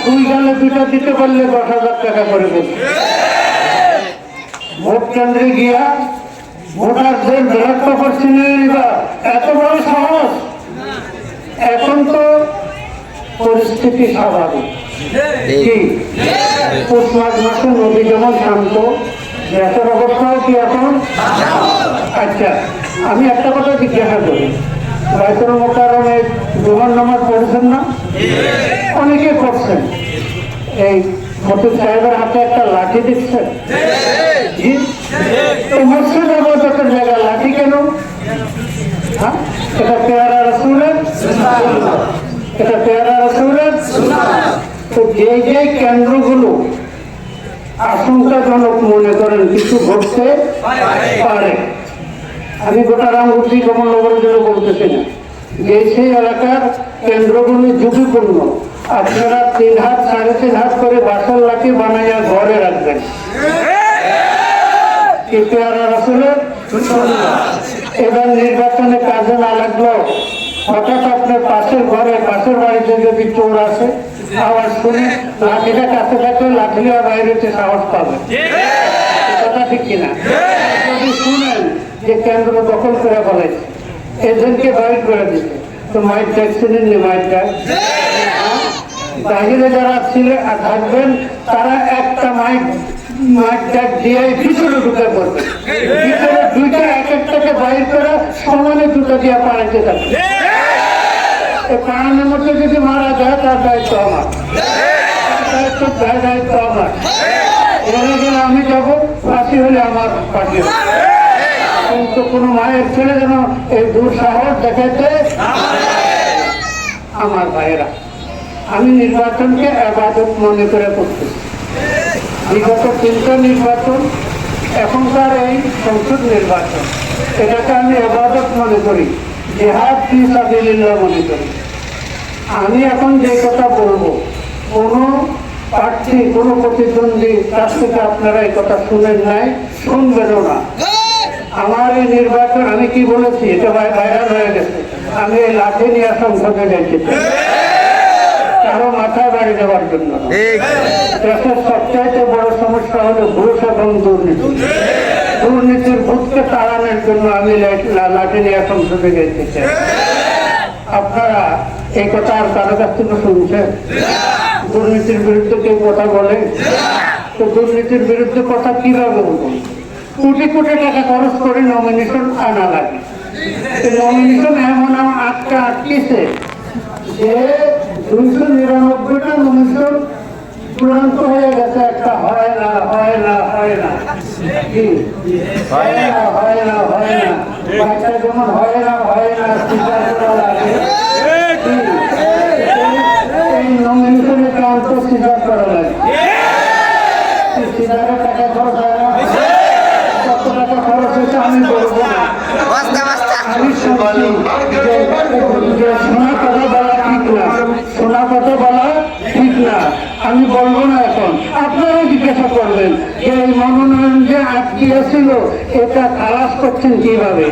দুই গালে দুটা দিতে পারলে 10,000 টাকা করে দেবে। ভোট কেন্দ্রে গিয়া ভোটারদের বিরক্ত করছিলেন, এত বড় সাহস। এখন তো পরিস্থিতি স্বাভাবিক। কি পৌষ মাঘ মাসে নদী যেমন শান্ত, দেশের অবস্থাও কি এখন? আচ্ছা, আমি একটা কথা জিজ্ঞাসা করি, বাইতুল মোকাররমে জুমার নামাজ পড়েছেন না? অনেকে করছেন। এই খতিব সাহেবের হাতে একটা লাঠি দিচ্ছেন, মসজিদ আবাদতের জায়গায় লাঠি কেন? হ্যাঁ, এটা পেয়ারা রাসূলের, এটা পেয়ারা রাসূলের। তো যে যে কেন্দ্রগুলো আশঙ্কাজনক মনে করেন কিছু ঘটতে পারে, আমি গোটা রামগতি কমলনগরের জন্য বলতেছি না, যে সেই এলাকার কেন্দ্রগুলো ঝুঁকিপূর্ণ, আপনারা 3 হাত 3.5 হাত করে বাঁশের লাঠি বানাইয়া ঘরে রাখবেন। এবার নির্বাচনে কাজে না লাগলো, হঠাৎ আপনার পাশের ঘরে পাশের বাড়িতে যদি চোর আসে, আওয়াজ শুনে লাঠিটা কাছে থাকলে লাঠি বাইরে সাহস পাবে, কথা ঠিক কিনা? যদি শুনেন যে কেন্দ্র দখল করে ফেলাইছে, এজেন্টকে বাইর করে দিচ্ছে, তো মাইক ট্যাগ শুনেননি? মাইক ট্যাগ বাহিরে যারা ছিল থাকবেন তারা একটা মাইক ট্যাগ দিয়ে ভিতরে ঢুকে পড়বে, ভিতরে দুইটা এক একটাকে বাইর করে সমানে দুটো দিয়ে পাড়াইতে থাকবে। পাড়ানোর মধ্যে যদি মারা যায় তার দায়িত্ব আমার, দায়িত্ব আমার। এখানে গেলে আমি যাবো, ফাঁসি হলে আমার ফাঁসি হবে। কিন্তু কোনো মায়ের ছেলে যেন এই দুঃসাহস দেখাতে, আমার ভাইয়েরা, আমি নির্বাচনকে ইবাদত মনে করে করতেছি। বিগত 3টা নির্বাচন, এখনকার এই সংসদ নির্বাচন, এটাকে আমি ইবাদত মনে করি, জিহাদ ফি সাবিলিল্লাহ মনে করি। আমি এখন যে কথা বলবো, কোনো প্রার্থী কোনো প্রতিদ্বন্দ্বী কাছ থেকে আপনারা এই কথা শুনেন নাই, শুনবেনও না। আমার এই নির্বাচন, আমি কি বলেছি, এটা ভাইরাল হয়ে গেছে, আমি এই লাঠি নিয়ে সংসদে যাইতে কারো মাথায় বাড়ি দেওয়ার জন্য। দেশের সবচাইতে বড় সমস্যা হলো ঘুষ এবং দুর্নীতি। দুর্নীতির ভূতকে তাড়ানোর জন্য আমি লাঠি নিয়ে সংসদে যেতে চাই। আপনারা এই কথা আর কারো কাছ থেকে শুনছেন? দুর্নীতির বিরুদ্ধে কেউ কথা বলে? তো দুর্নীতির বিরুদ্ধে কথা কিভাবে বলবো? কোটি কোটি টাকা খরচ করে নমিনেশন আনা লাগে। নমিনেশন এমন আটকেছে যে 299টা নমিনেশন চূড়ান্ত হয়ে গেছে, একটা হয় না হয় না হয় না, কি হয় না হয় না হয় না, বাচ্চা যেমন হয় না হয় না স্বীকার করা লাগে, এই নমিনেশনের কাউন্ট স্বীকার করা লাগে। স্বীকারের টাকা খরচ হয় না, কত টাকা খরচ হয়েছে আমি বলবো না। আমি শুনছি যে শোনা কথা বলা ঠিক না, শোনা কথা বলা ঠিক না, আমি বলবো না। এখন আপনারা জিজ্ঞাসা করবেন যে এই মনোনয়ন যে আটকিয়েছিল, এটা খালাস করছেন কিভাবে?